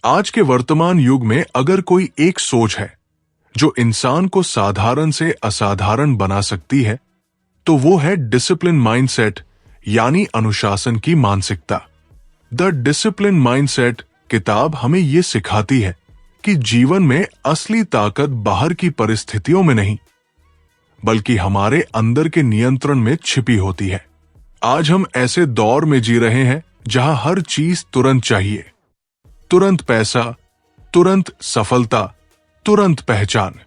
आज के वर्तमान युग में अगर कोई एक सोच है जो इंसान को साधारण से असाधारण बना सकती है, तो वो है डिसिप्लिन माइंडसेट यानी अनुशासन की मानसिकता। द डिसिप्लिन माइंडसेट किताब हमें ये सिखाती है कि जीवन में असली ताकत बाहर की परिस्थितियों में नहीं, बल्कि हमारे अंदर के नियंत्रण में छिपी होती है। आज हम ऐसे दौर में जी रहे हैं जहां हर चीज तुरंत चाहिए, तुरंत पैसा, तुरंत सफलता, तुरंत पहचान।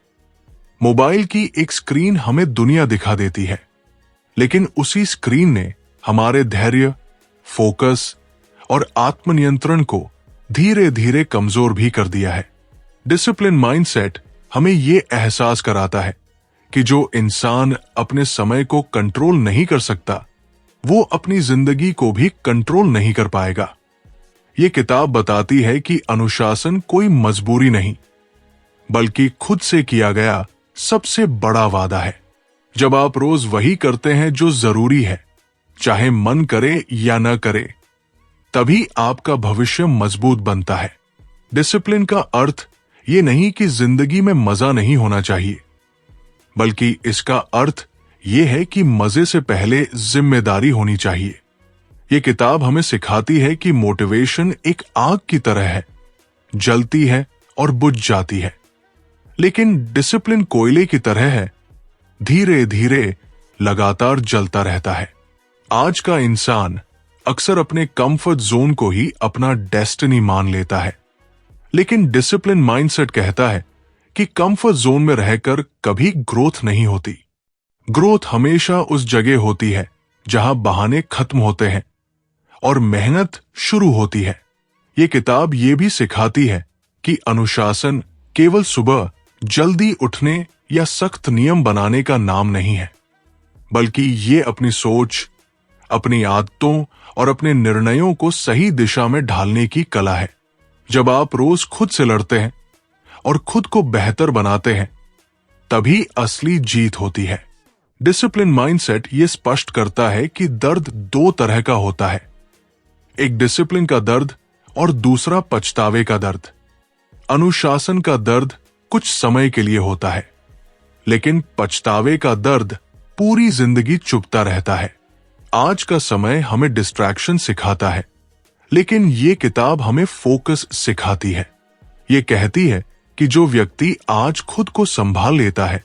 मोबाइल की एक स्क्रीन हमें दुनिया दिखा देती है, लेकिन उसी स्क्रीन ने हमारे धैर्य, फोकस और आत्मनियंत्रण को धीरे धीरे कमजोर भी कर दिया है। डिसिप्लिन माइंडसेट हमें ये एहसास कराता है कि जो इंसान अपने समय को कंट्रोल नहीं कर सकता, वो अपनी जिंदगी को भी कंट्रोल नहीं कर पाएगा। ये किताब बताती है कि अनुशासन कोई मजबूरी नहीं, बल्कि खुद से किया गया सबसे बड़ा वादा है। जब आप रोज वही करते हैं जो जरूरी है, चाहे मन करे या न करे, तभी आपका भविष्य मजबूत बनता है। डिसिप्लिन का अर्थ ये नहीं कि जिंदगी में मजा नहीं होना चाहिए, बल्कि इसका अर्थ ये है कि मजे से पहले जिम्मेदारी होनी चाहिए। ये किताब हमें सिखाती है कि मोटिवेशन एक आग की तरह है, जलती है और बुझ जाती है, लेकिन डिसिप्लिन कोयले की तरह है, धीरे धीरे लगातार जलता रहता है। आज का इंसान अक्सर अपने कंफर्ट जोन को ही अपना डेस्टिनी मान लेता है, लेकिन डिसिप्लिन माइंडसेट कहता है कि कंफर्ट जोन में रहकर कभी ग्रोथ नहीं होती। ग्रोथ हमेशा उस जगह होती है जहां बहाने खत्म होते हैं और मेहनत शुरू होती है। ये किताब ये भी सिखाती है कि अनुशासन केवल सुबह जल्दी उठने या सख्त नियम बनाने का नाम नहीं है, बल्कि ये अपनी सोच, अपनी आदतों और अपने निर्णयों को सही दिशा में ढालने की कला है। जब आप रोज खुद से लड़ते हैं और खुद को बेहतर बनाते हैं, तभी असली जीत होती है। डिसिप्लिन माइंडसेट ये स्पष्ट करता है कि दर्द दो तरह का होता है, एक डिसिप्लिन का दर्द और दूसरा पछतावे का दर्द। अनुशासन का दर्द कुछ समय के लिए होता है, लेकिन पछतावे का दर्द पूरी जिंदगी चुभता रहता है। आज का समय हमें डिस्ट्रैक्शन सिखाता है, लेकिन ये किताब हमें फोकस सिखाती है। ये कहती है कि जो व्यक्ति आज खुद को संभाल लेता है,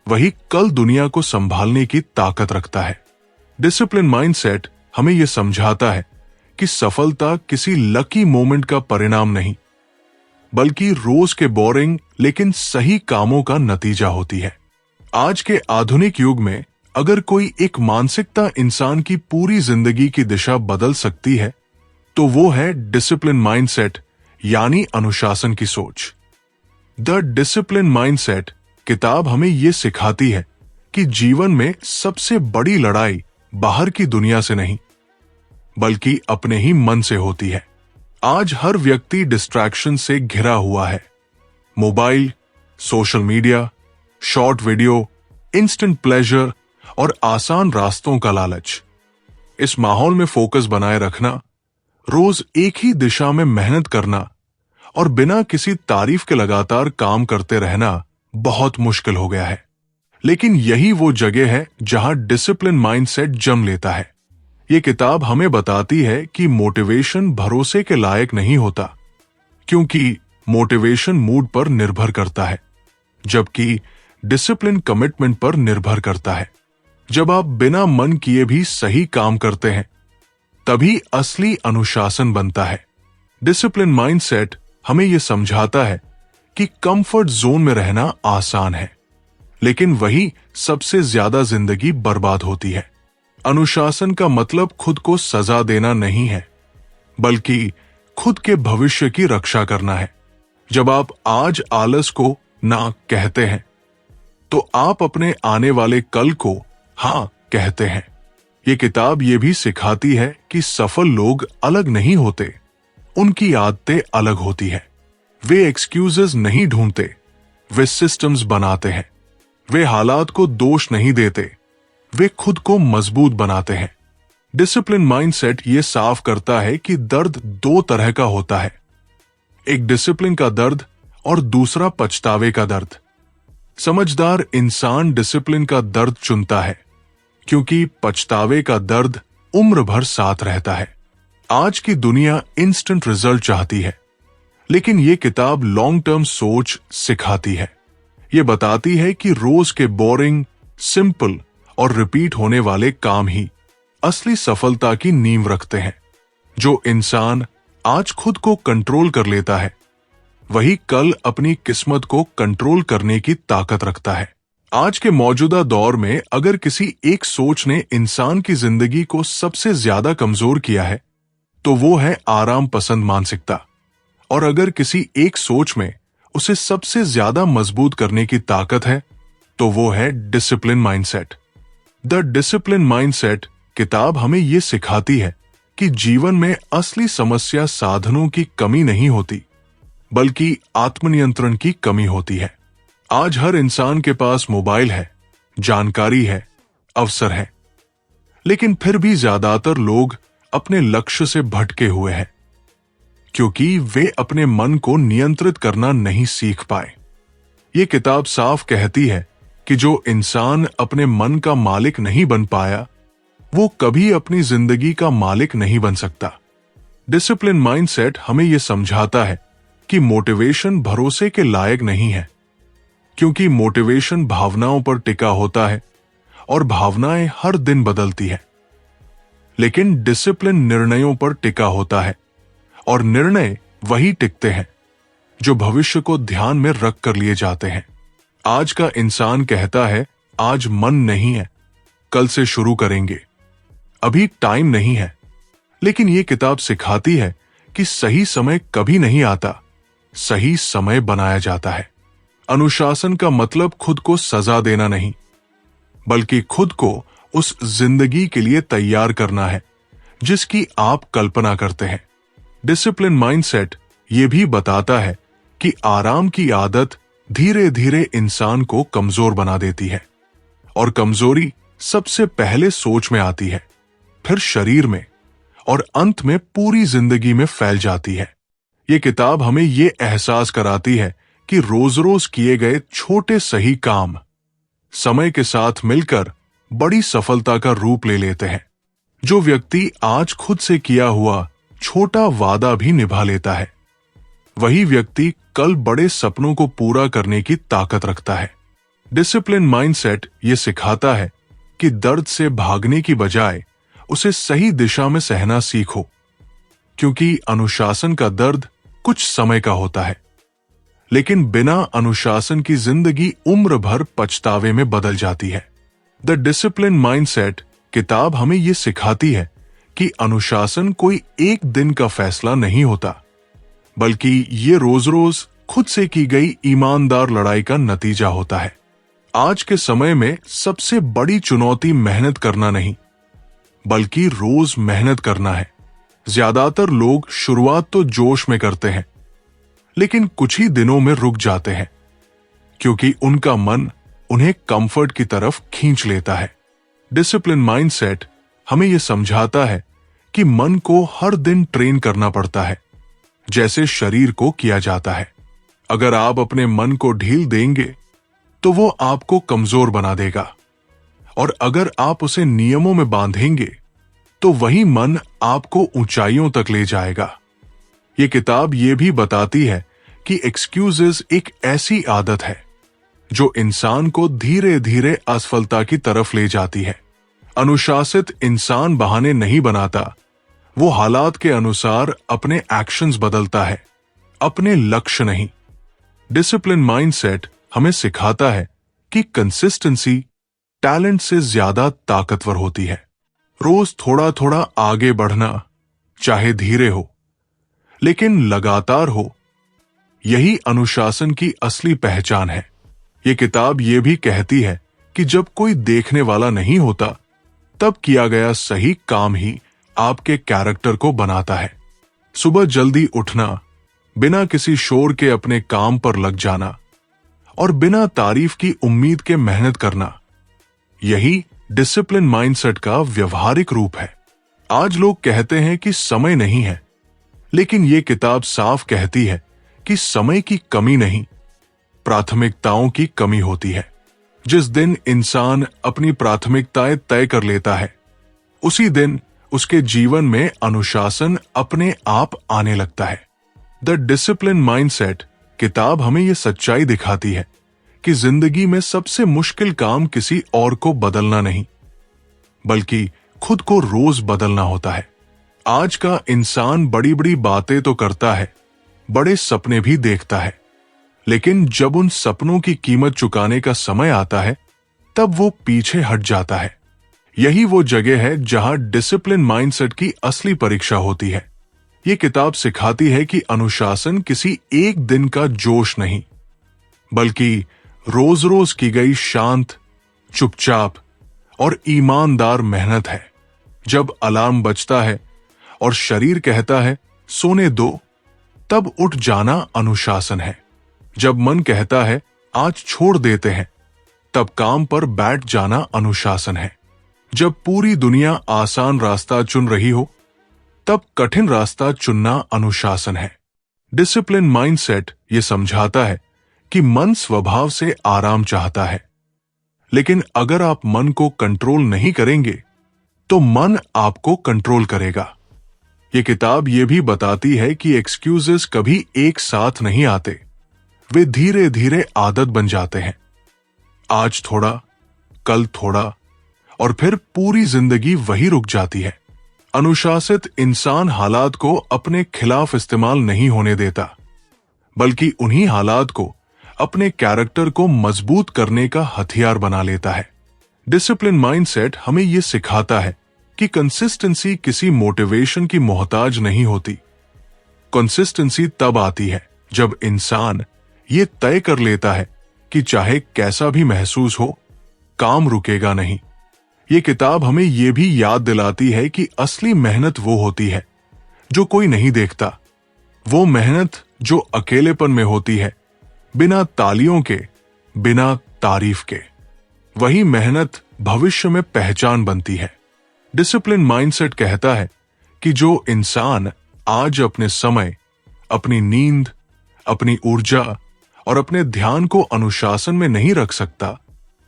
वही कल दुनिया को संभालने की ताकत रखता है। डिसिप्लिन माइंडसेट हमें यह समझाता है कि सफलता किसी लकी मोमेंट का परिणाम नहीं, बल्कि रोज के बोरिंग लेकिन सही कामों का नतीजा होती है। आज के आधुनिक युग में अगर कोई एक मानसिकता इंसान की पूरी जिंदगी की दिशा बदल सकती है, तो वो है डिसिप्लिन माइंडसेट यानी अनुशासन की सोच। द डिसिप्लिन माइंडसेट किताब हमें यह सिखाती है कि जीवन में सबसे बड़ी लड़ाई बाहर की दुनिया से नहीं, बल्कि अपने ही मन से होती है। आज हर व्यक्ति डिस्ट्रैक्शन से घिरा हुआ है। Mobile, social media, short video, instant pleasure और आसान रास्तों का लालच। इस माहौल में फोकस बनाए रखना, रोज एक ही दिशा में मेहनत करना और बिना किसी तारीफ के लगातार काम करते रहना बहुत मुश्किल हो गया है। लेकिन यही वो जगह है जहां डिसिप्लिन माइंडसेट जम लेता है। ये किताब हमें बताती है कि मोटिवेशन भरोसे के लायक नहीं होता, क्योंकि मोटिवेशन मूड पर निर्भर करता है, जबकि डिसिप्लिन कमिटमेंट पर निर्भर करता है। जब आप बिना मन किए भी सही काम करते हैं, तभी असली अनुशासन बनता है। डिसिप्लिन माइंडसेट हमें यह समझाता है कि कंफर्ट जोन में रहना आसान है, लेकिन वही सबसे ज्यादा जिंदगी बर्बाद होती है। अनुशासन का मतलब खुद को सजा देना नहीं है, बल्कि खुद के भविष्य की रक्षा करना है। जब आप आज आलस को ना कहते हैं, तो आप अपने आने वाले कल को हां कहते हैं। ये किताब ये भी सिखाती है कि सफल लोग अलग नहीं होते, उनकी आदतें अलग होती है। वे एक्सक्यूजेस नहीं ढूंढते, वे सिस्टम्स बनाते हैं। वे हालात को दोष नहीं देते, वे खुद को मजबूत बनाते हैं। डिसिप्लिन माइंडसेट ये साफ करता है कि दर्द दो तरह का होता है, एक डिसिप्लिन का दर्द और दूसरा पछतावे का दर्द। समझदार इंसान डिसिप्लिन का दर्द चुनता है क्योंकि पछतावे का दर्द उम्र भर साथ रहता है। आज की दुनिया इंस्टेंट रिजल्ट चाहती है, लेकिन ये किताब लॉन्ग टर्म सोच सिखाती है। ये बताती है कि रोज के बोरिंग, सिंपल और रिपीट होने वाले काम ही असली सफलता की नींव रखते हैं। जो इंसान आज खुद को कंट्रोल कर लेता है, वही कल अपनी किस्मत को कंट्रोल करने की ताकत रखता है। आज के मौजूदा दौर में अगर किसी एक सोच ने इंसान की जिंदगी को सबसे ज्यादा कमजोर किया है, तो वो है आराम पसंद मानसिकता। और अगर किसी एक सोच में उसे सबसे ज्यादा मजबूत करने की ताकत है, तो वो है discipline mindset. The discipline mindset किताब हमें ये सिखाती है कि जीवन में असली समस्या साधनों की कमी नहीं होती, बल्कि आत्मनियंत्रण की कमी होती है। आज हर इंसान के पास मोबाइल है, जानकारी है, अवसर है, लेकिन फिर भी ज्यादातर लोग अपने लक्ष्य से भटके हुए हैं क्योंकि वे अपने मन को नियंत्रित करना नहीं सीख पाए। ये किताब साफ कहती है कि जो इंसान अपने मन का मालिक नहीं बन पाया, वो कभी अपनी जिंदगी का मालिक नहीं बन सकता। डिसिप्लिन माइंडसेट हमें यह समझाता है कि मोटिवेशन भरोसे के लायक नहीं है, क्योंकि मोटिवेशन भावनाओं पर टिका होता है और भावनाएं हर दिन बदलती है। लेकिन डिसिप्लिन निर्णयों पर टिका होता है और निर्णय वही टिकते हैं जो भविष्य को ध्यान में रख कर लिए जाते हैं। आज का इंसान कहता है, आज मन नहीं है, कल से शुरू करेंगे, अभी टाइम नहीं है। लेकिन यह किताब सिखाती है कि सही समय कभी नहीं आता, सही समय बनाया जाता है। अनुशासन का मतलब खुद को सजा देना नहीं, बल्कि खुद को उस जिंदगी के लिए तैयार करना है जिसकी आप कल्पना करते हैं। डिसिप्लिन माइंडसेट ये भी बताता है कि आराम की आदत धीरे धीरे इंसान को कमजोर बना देती है, और कमजोरी सबसे पहले सोच में आती है, फिर शरीर में, और अंत में पूरी जिंदगी में फैल जाती है। ये किताब हमें ये एहसास कराती है कि रोज रोज किए गए छोटे सही काम समय के साथ मिलकर बड़ी सफलता का रूप ले लेते हैं। जो व्यक्ति आज खुद से किया हुआ छोटा वादा भी निभा लेता है, वही व्यक्ति कल बड़े सपनों को पूरा करने की ताकत रखता है। डिसिप्लिन माइंडसेट ये सिखाता है कि दर्द से भागने की बजाय उसे सही दिशा में सहना सीखो, क्योंकि अनुशासन का दर्द कुछ समय का होता है, लेकिन बिना अनुशासन की जिंदगी उम्र भर पछतावे में बदल जाती है। द डिसिप्लिन माइंडसेट किताब हमें यह सिखाती है कि अनुशासन कोई एक दिन का फैसला नहीं होता, बल्कि ये रोज रोज खुद से की गई ईमानदार लड़ाई का नतीजा होता है। आज के समय में सबसे बड़ी चुनौती मेहनत करना नहीं, बल्कि रोज मेहनत करना है। ज्यादातर लोग शुरुआत तो जोश में करते हैं, लेकिन कुछ ही दिनों में रुक जाते हैं, क्योंकि उनका मन उन्हें कंफर्ट की तरफ खींच लेता है। डिसिप्लिन माइंडसेट हमें यह समझाता है कि मन को हर दिन ट्रेन करना पड़ता है, जैसे शरीर को किया जाता है। अगर आप अपने मन को ढील देंगे, तो वो आपको कमजोर बना देगा, और अगर आप उसे नियमों में बांधेंगे, तो वही मन आपको ऊंचाइयों तक ले जाएगा। ये किताब ये भी बताती है कि एक्सक्यूजेस एक ऐसी आदत है जो इंसान को धीरे धीरे असफलता की तरफ ले जाती है। अनुशासित इंसान बहाने नहीं बनाता, वो हालात के अनुसार अपने एक्शंस बदलता है, अपने लक्ष्य नहीं। डिसिप्लिन माइंडसेट हमें सिखाता है कि कंसिस्टेंसी टैलेंट से ज्यादा ताकतवर होती है। रोज थोड़ा थोड़ा आगे बढ़ना, चाहे धीरे हो लेकिन लगातार हो, यही अनुशासन की असली पहचान है। ये किताब ये भी कहती है कि जब कोई देखने वाला नहीं होता, तब किया गया सही काम ही आपके कैरेक्टर को बनाता है। सुबह जल्दी उठना, बिना किसी शोर के अपने काम पर लग जाना और बिना तारीफ की उम्मीद के मेहनत करना, यही डिसिप्लिन माइंडसेट का व्यवहारिक रूप है। आज लोग कहते हैं कि समय नहीं है, लेकिन ये किताब साफ कहती है कि समय की कमी नहीं, प्राथमिकताओं की कमी होती है। जिस दिन इंसान अपनी प्राथमिकताएं तय कर लेता है, उसी दिन उसके जीवन में अनुशासन अपने आप आने लगता है। द डिसिप्लिन माइंडसेट किताब हमें यह सच्चाई दिखाती है कि जिंदगी में सबसे मुश्किल काम किसी और को बदलना नहीं, बल्कि खुद को रोज बदलना होता है। आज का इंसान बड़ी बड़ी बातें तो करता है, बड़े सपने भी देखता है, लेकिन जब उन सपनों की कीमत चुकाने का समय आता है, तब वो पीछे हट जाता है। यही वो जगह है जहां डिसिप्लिन माइंडसेट की असली परीक्षा होती है। ये किताब सिखाती है कि अनुशासन किसी एक दिन का जोश नहीं, बल्कि रोज रोज की गई शांत, चुपचाप और ईमानदार मेहनत है। जब अलार्म बजता है और शरीर कहता है सोने दो, तब उठ जाना अनुशासन है। जब मन कहता है आज छोड़ देते हैं, तब काम पर बैठ जाना अनुशासन है। जब पूरी दुनिया आसान रास्ता चुन रही हो, तब कठिन रास्ता चुनना अनुशासन है। डिसिप्लिन माइंडसेट ये समझाता है कि मन स्वभाव से आराम चाहता है, लेकिन अगर आप मन को कंट्रोल नहीं करेंगे, तो मन आपको कंट्रोल करेगा। ये किताब ये भी बताती है कि एक्सक्यूजेस कभी एक साथ नहीं आते, वे धीरे धीरे आदत बन जाते हैं। आज थोड़ा, कल थोड़ा, और फिर पूरी जिंदगी वही रुक जाती है। अनुशासित इंसान हालात को अपने खिलाफ इस्तेमाल नहीं होने देता, बल्कि उन्हीं हालात को अपने कैरेक्टर को मजबूत करने का हथियार बना लेता है। डिसिप्लिन माइंडसेट हमें यह सिखाता है कि कंसिस्टेंसी किसी मोटिवेशन की मोहताज नहीं होती। कंसिस्टेंसी तब आती है जब इंसान ये तय कर लेता है कि चाहे कैसा भी महसूस हो, काम रुकेगा नहीं। ये किताब हमें यह भी याद दिलाती है कि असली मेहनत वो होती है जो कोई नहीं देखता, वो मेहनत जो अकेलेपन में होती है, बिना तालियों के, बिना तारीफ के। वही मेहनत भविष्य में पहचान बनती है। डिसिप्लिन माइंडसेट कहता है कि जो इंसान आज अपने समय, अपनी नींद, अपनी ऊर्जा और अपने ध्यान को अनुशासन में नहीं रख सकता,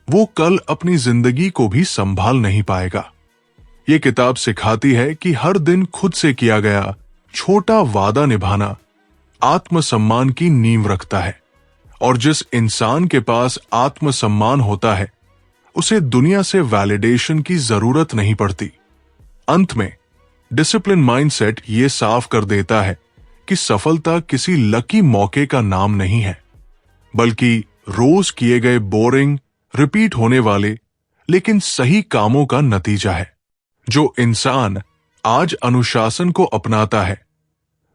वो कल अपनी जिंदगी को भी संभाल नहीं पाएगा। ये किताब सिखाती है कि हर दिन खुद से किया गया छोटा वादा निभाना आत्मसम्मान की नींव रखता है, और जिस इंसान के पास आत्मसम्मान होता है, उसे दुनिया से वैलिडेशन की जरूरत नहीं पड़ती। अंत में डिसिप्लिन माइंडसेट ये साफ कर देता है कि सफलता किसी लकी मौके का नाम नहीं है, बल्कि रोज किए गए बोरिंग, रिपीट होने वाले लेकिन सही कामों का नतीजा है। जो इंसान आज अनुशासन को अपनाता है,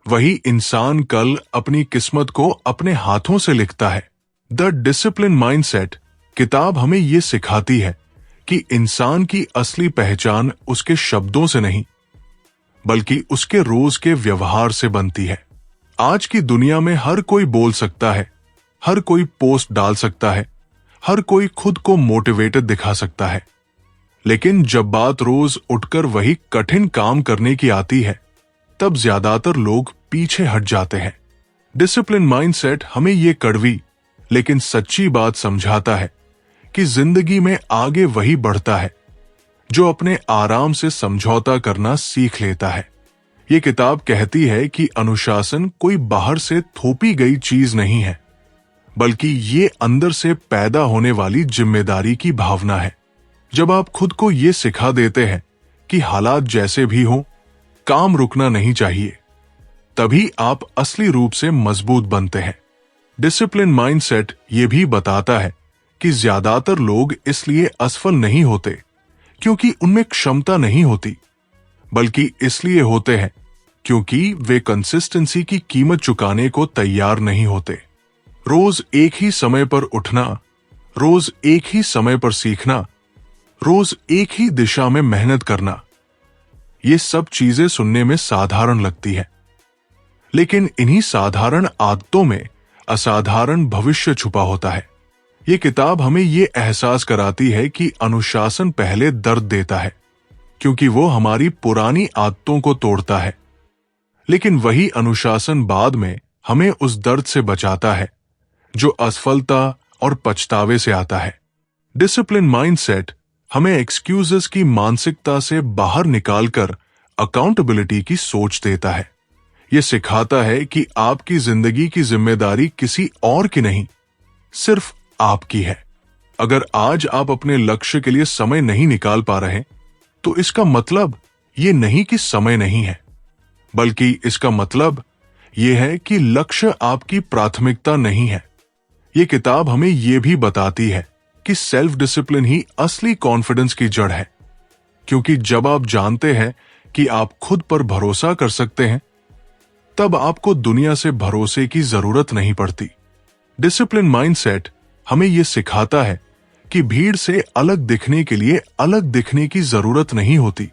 वही इंसान कल अपनी किस्मत को अपने हाथों से लिखता है। द डिसिप्लिन माइंडसेट किताब हमें यह सिखाती है कि इंसान की असली पहचान उसके शब्दों से नहीं, बल्कि उसके रोज के व्यवहार से बनती है। आज की दुनिया में हर कोई बोल सकता है, हर कोई पोस्ट डाल सकता है, हर कोई खुद को मोटिवेटेड दिखा सकता है, लेकिन जब बात रोज उठकर वही कठिन काम करने की आती है, तब ज्यादातर लोग पीछे हट जाते हैं। डिसिप्लिन माइंडसेट हमें ये कड़वी लेकिन सच्ची बात समझाता है कि जिंदगी में आगे वही बढ़ता है जो अपने आराम से समझौता करना सीख लेता है। ये किताब कहती है कि अनुशासन कोई बाहर से थोपी गई चीज नहीं है, बल्कि ये अंदर से पैदा होने वाली जिम्मेदारी की भावना है। जब आप खुद को ये सिखा देते हैं कि हालात जैसे भी हों, काम रुकना नहीं चाहिए, तभी आप असली रूप से मजबूत बनते हैं। डिसिप्लिन माइंडसेट ये भी बताता है कि ज्यादातर लोग इसलिए असफल नहीं होते क्योंकि उनमें क्षमता नहीं होती, बल्कि इसलिए होते हैं क्योंकि वे कंसिस्टेंसी की कीमत चुकाने को तैयार नहीं होते। रोज एक ही समय पर उठना, रोज एक ही समय पर सीखना, रोज एक ही दिशा में मेहनत करना, ये सब चीजें सुनने में साधारण लगती है, लेकिन इन्हीं साधारण आदतों में असाधारण भविष्य छुपा होता है। ये किताब हमें ये एहसास कराती है कि अनुशासन पहले दर्द देता है क्योंकि वो हमारी पुरानी आदतों को तोड़ता है, लेकिन वही अनुशासन बाद में हमें उस दर्द से बचाता है जो असफलता और पछतावे से आता है। डिसिप्लिन माइंडसेट हमें एक्सक्यूजेस की मानसिकता से बाहर निकालकर अकाउंटेबिलिटी की सोच देता है। यह सिखाता है कि आपकी जिंदगी की जिम्मेदारी किसी और की नहीं, सिर्फ आपकी है। अगर आज आप अपने लक्ष्य के लिए समय नहीं निकाल पा रहे, तो इसका मतलब ये नहीं कि समय नहीं है, बल्कि इसका मतलब यह है कि लक्ष्य आपकी प्राथमिकता नहीं है। ये किताब हमें यह भी बताती है कि सेल्फ डिसिप्लिन ही असली कॉन्फिडेंस की जड़ है, क्योंकि जब आप जानते हैं कि आप खुद पर भरोसा कर सकते हैं, तब आपको दुनिया से भरोसे की जरूरत नहीं पड़ती। डिसिप्लिन माइंडसेट हमें यह सिखाता है कि भीड़ से अलग दिखने के लिए अलग दिखने की जरूरत नहीं होती,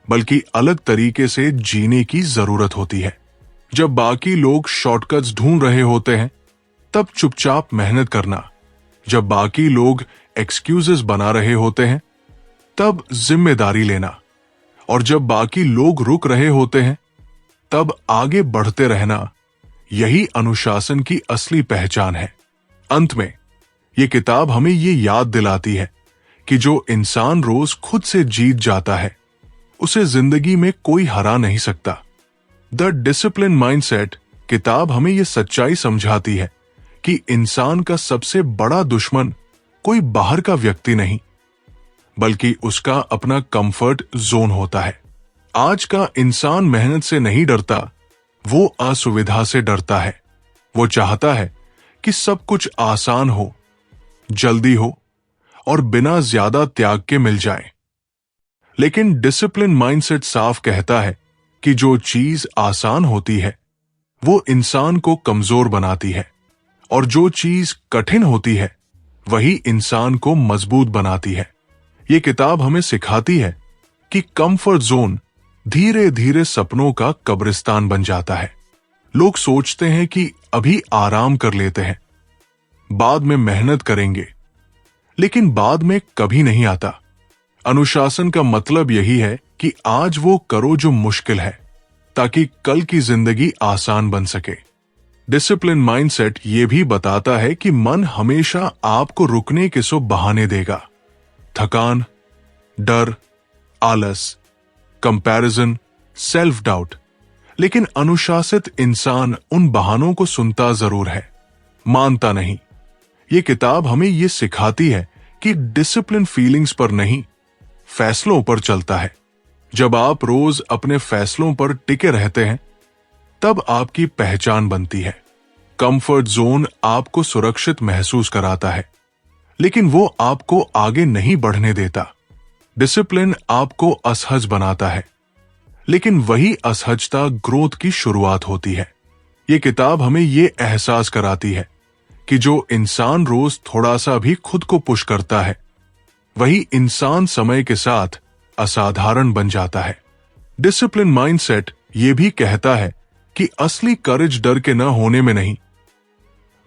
बल्कि अलग तरीके से जीने की जरूरत होती है। जब बाकी लोग शॉर्टकट्स ढूंढ रहे होते हैं, तब चुपचाप मेहनत करना। जब बाकी लोग एक्सक्यूजेस बना रहे होते हैं, तब जिम्मेदारी लेना। और जब बाकी लोग रुक रहे होते हैं, तब आगे बढ़ते रहना। यही अनुशासन की असली पहचान है। अंत में यह किताब हमें यह याद दिलाती है कि जो इंसान रोज खुद से जीत जाता है, उसे जिंदगी में कोई हरा नहीं सकता। द डिसिप्लिन माइंडसेट किताब हमें यह सच्चाई समझाती है कि इंसान का सबसे बड़ा दुश्मन कोई बाहर का व्यक्ति नहीं, बल्कि उसका अपना कंफर्ट जोन होता है। आज का इंसान मेहनत से नहीं डरता, वो असुविधा से डरता है। वो चाहता है कि सब कुछ आसान हो, जल्दी हो और बिना ज्यादा त्याग के मिल जाए। लेकिन डिसिप्लिन माइंडसेट साफ कहता है कि जो चीज आसान होती है, वो इंसान को कमजोर बनाती है, और जो चीज कठिन होती है, वही इंसान को मजबूत बनाती है। ये किताब हमें सिखाती है कि कंफर्ट जोन धीरे धीरे सपनों का कब्रिस्तान बन जाता है। लोग सोचते हैं कि अभी आराम कर लेते हैं, बाद में मेहनत करेंगे, लेकिन बाद में कभी नहीं आता। अनुशासन का मतलब यही है कि आज वो करो जो मुश्किल है, ताकि कल की जिंदगी आसान बन सके। डिसिप्लिन माइंडसेट ये भी बताता है कि मन हमेशा आपको रुकने के सो बहाने देगा। थकान, डर, आलस, कंपैरिजन, सेल्फ डाउट। लेकिन अनुशासित इंसान उन बहानों को सुनता जरूर है, मानता नहीं। ये किताब हमें ये सिखाती है कि डिसिप्लिन फीलिंग्स पर नहीं, फैसलों पर चलता है। जब आप रोज अपने फैसलों पर टिके रहते हैं, तब आपकी पहचान बनती है। कंफर्ट जोन आपको सुरक्षित महसूस कराता है, लेकिन वो आपको आगे नहीं बढ़ने देता। डिसिप्लिन आपको असहज बनाता है, लेकिन वही असहजता ग्रोथ की शुरुआत होती है। ये किताब हमें ये एहसास कराती है कि जो इंसान रोज थोड़ा सा भी खुद को पुश करता है, वही इंसान समय के साथ असाधारण बन जाता है। डिसिप्लिन माइंडसेट ये भी कहता है कि असली करेज डर के न होने में नहीं,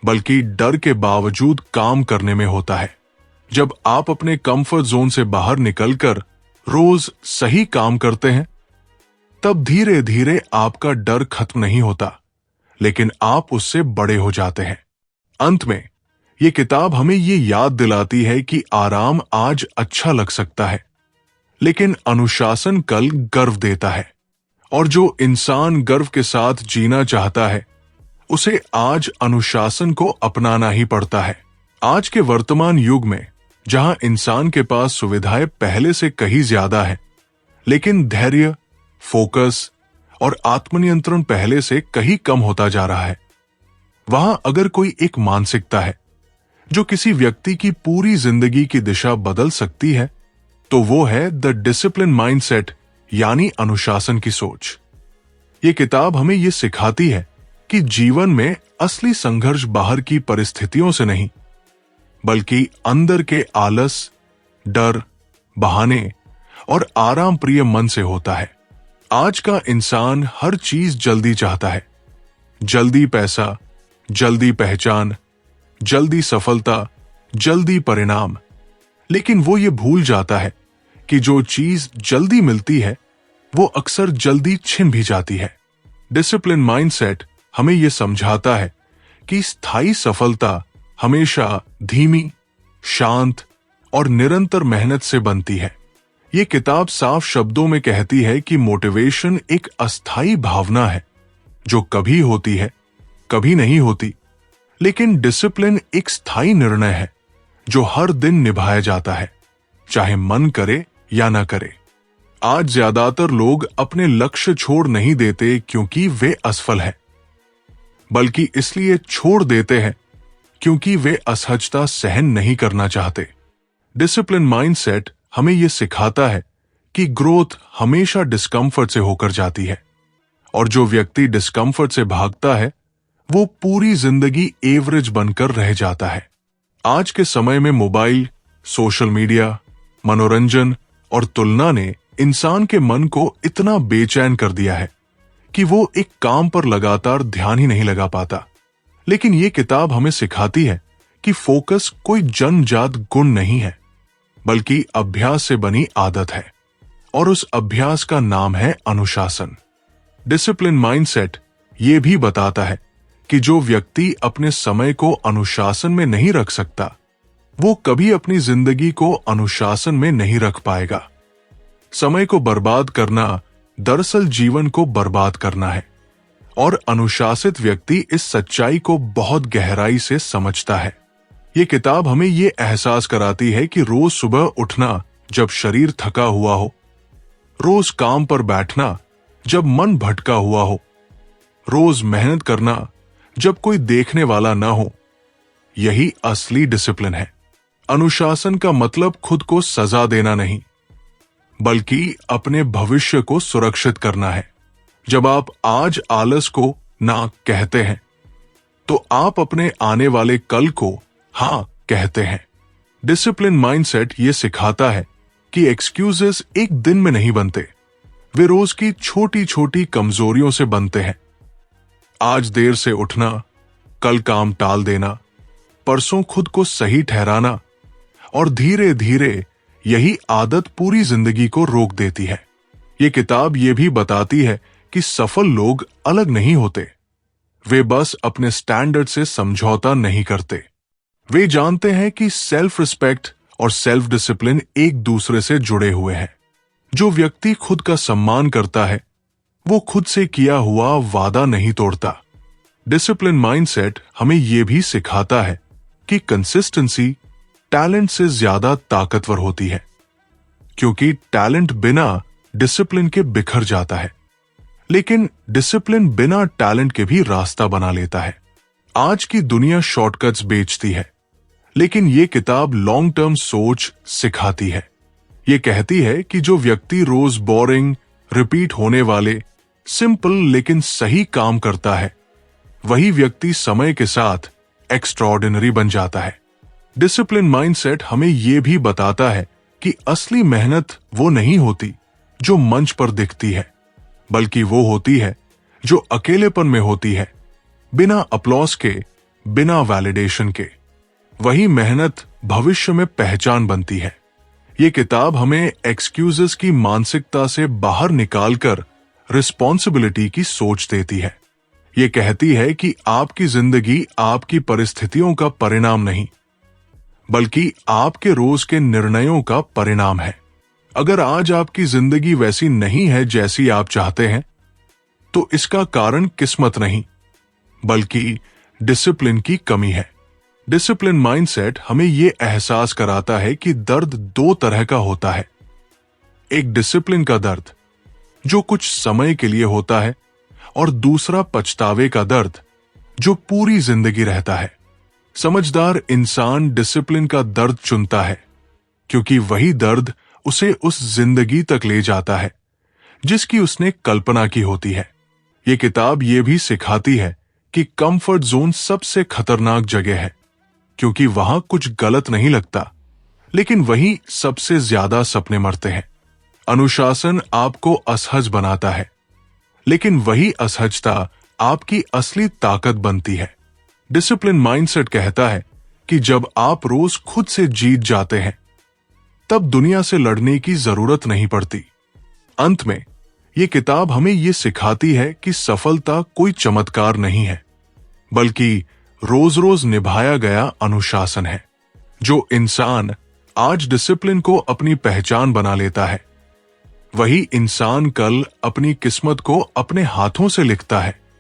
बल्कि डर के बावजूद काम करने में होता है। जब आप अपने कंफर्ट जोन से बाहर निकलकर रोज सही काम करते हैं, तब धीरे धीरे आपका डर खत्म नहीं होता, लेकिन आप उससे बड़े हो जाते हैं। अंत में यह किताब हमें ये याद दिलाती है कि आराम आज अच्छा लग सकता है, लेकिन अनुशासन कल गर्व देता है। और जो इंसान गर्व के साथ जीना चाहता है, उसे आज अनुशासन को अपनाना ही पड़ता है। आज के वर्तमान युग में, जहां इंसान के पास सुविधाएं पहले से कहीं ज्यादा है, लेकिन धैर्य, फोकस और आत्मनियंत्रण पहले से कहीं कम होता जा रहा है, वहां अगर कोई एक मानसिकता है जो किसी व्यक्ति की पूरी जिंदगी की दिशा बदल सकती है, तो वो है द डिसिप्लिन माइंडसेट, यानी अनुशासन की सोच। ये किताब हमें ये सिखाती है कि जीवन में असली संघर्ष बाहर की परिस्थितियों से नहीं, बल्कि अंदर के आलस, डर, बहाने और आराम प्रिय मन से होता है। आज का इंसान हर चीज जल्दी चाहता है। जल्दी पैसा, जल्दी पहचान, जल्दी सफलता, जल्दी परिणाम। लेकिन वो ये भूल जाता है कि जो चीज जल्दी मिलती है, वो अक्सर जल्दी छिन भी जाती है। डिसिप्लिन माइंडसेट हमें यह समझाता है कि स्थायी सफलता हमेशा धीमी, शांत और निरंतर मेहनत से बनती है। ये किताब साफ शब्दों में कहती है कि मोटिवेशन एक अस्थायी भावना है जो कभी होती है, कभी नहीं होती, लेकिन डिसिप्लिन एक स्थायी निर्णय है जो हर दिन निभाया जाता है, चाहे मन करे या ना करे। आज ज्यादातर लोग अपने लक्ष्य छोड़ नहीं देते क्योंकि वे असफल हैं, बल्कि इसलिए छोड़ देते हैं क्योंकि वे असहजता सहन नहीं करना चाहते। डिसिप्लिन माइंडसेट हमें यह सिखाता है कि ग्रोथ हमेशा डिस्कम्फर्ट से होकर जाती है, और जो व्यक्ति डिस्कम्फर्ट से भागता है वो पूरी जिंदगी एवरेज बनकर रह जाता है। आज के समय में मोबाइल, सोशल मीडिया, मनोरंजन और तुलना ने इंसान के मन को इतना बेचैन कर दिया है कि वो एक काम पर लगातार ध्यान ही नहीं लगा पाता। लेकिन ये किताब हमें सिखाती है कि फोकस कोई जन्मजात गुण नहीं है, बल्कि अभ्यास से बनी आदत है, और उस अभ्यास का नाम है अनुशासन। डिसिप्लिन माइंडसेट ये भी बताता है कि जो व्यक्ति अपने समय को अनुशासन में नहीं रख सकता, वो कभी अपनी जिंदगी को अनुशासन में नहीं रख पाएगा। समय को बर्बाद करना दरअसल जीवन को बर्बाद करना है, और अनुशासित व्यक्ति इस सच्चाई को बहुत गहराई से समझता है। ये किताब हमें ये एहसास कराती है कि रोज सुबह उठना जब शरीर थका हुआ हो, रोज काम पर बैठना जब मन भटका हुआ हो, रोज मेहनत करना जब कोई देखने वाला ना हो, यही असली डिसिप्लिन है। अनुशासन का मतलब खुद को सजा देना नहीं, बल्कि अपने भविष्य को सुरक्षित करना है। जब आप आज आलस को ना कहते हैं, तो आप अपने आने वाले कल को हां कहते हैं। डिसिप्लिन माइंडसेट ये सिखाता है कि एक्सक्यूजेस एक दिन में नहीं बनते, वे रोज की छोटी छोटी कमजोरियों से बनते हैं। आज देर से उठना, कल काम टाल देना, परसों खुद को सही ठहराना, और धीरे धीरे यही आदत पूरी जिंदगी को रोक देती है। ये किताब ये भी बताती है कि सफल लोग अलग नहीं होते, वे बस अपने स्टैंडर्ड से समझौता नहीं करते। वे जानते हैं कि सेल्फ रिस्पेक्ट और सेल्फ डिसिप्लिन एक दूसरे से जुड़े हुए हैं। जो व्यक्ति खुद का सम्मान करता है, वो खुद से किया हुआ वादा नहीं तोड़ता। डिसिप्लिन माइंडसेट हमें यह भी सिखाता है कि कंसिस्टेंसी टैलेंट से ज्यादा ताकतवर होती है, क्योंकि टैलेंट बिना डिसिप्लिन के बिखर जाता है, लेकिन डिसिप्लिन बिना टैलेंट के भी रास्ता बना लेता है। आज की दुनिया शॉर्टकट्स बेचती है, लेकिन ये किताब लॉन्ग टर्म सोच सिखाती है। ये कहती है कि जो व्यक्ति रोज बोरिंग, रिपीट होने वाले, सिंपल लेकिन सही काम करता है, वही व्यक्ति समय के साथ एक्स्ट्राऑर्डिनरी बन जाता है। डिसिप्लिन माइंडसेट हमें यह भी बताता है कि असली मेहनत वो नहीं होती जो मंच पर दिखती है, बल्कि वो होती है जो अकेलेपन में होती है, बिना अपलॉस के, बिना वैलिडेशन के। वही मेहनत भविष्य में पहचान बनती है। ये किताब हमें एक्सक्यूजेस की मानसिकता से बाहर निकालकर रिस्पॉन्सिबिलिटी की सोच देती है। ये कहती है कि आपकी जिंदगी आपकी परिस्थितियों का परिणाम नहीं, बल्कि आपके रोज के निर्णयों का परिणाम है। अगर आज आपकी जिंदगी वैसी नहीं है जैसी आप चाहते हैं, तो इसका कारण किस्मत नहीं, बल्कि डिसिप्लिन की कमी है। डिसिप्लिन माइंडसेट हमें यह एहसास कराता है कि दर्द दो तरह का होता है। एक डिसिप्लिन का दर्द जो कुछ समय के लिए होता है, और दूसरा पछतावे का दर्द जो पूरी जिंदगी रहता है। समझदार इंसान डिसिप्लिन का दर्द चुनता है, क्योंकि वही दर्द उसे उस जिंदगी तक ले जाता है जिसकी उसने कल्पना की होती है। ये किताब ये भी सिखाती है कि कंफर्ट जोन सबसे खतरनाक जगह है, क्योंकि वहां कुछ गलत नहीं लगता, लेकिन वही सबसे ज्यादा सपने मरते हैं। अनुशासन आपको असहज बनाता है, लेकिन वही असहजता आपकी असली ताकत बनती है। डिसिप्लिन माइंडसेट कहता है कि जब आप रोज खुद से जीत जाते हैं, तब दुनिया से लड़ने की जरूरत नहीं पड़ती। अंत में ये किताब हमें ये सिखाती है कि सफलता कोई चमत्कार नहीं है, बल्कि रोज रोज निभाया गया अनुशासन है। जो इंसान आज डिसिप्लिन को अपनी पहचान बना लेता है, वही इंसान कल अपनी किस्मत को अपने हाथों से लिखता है।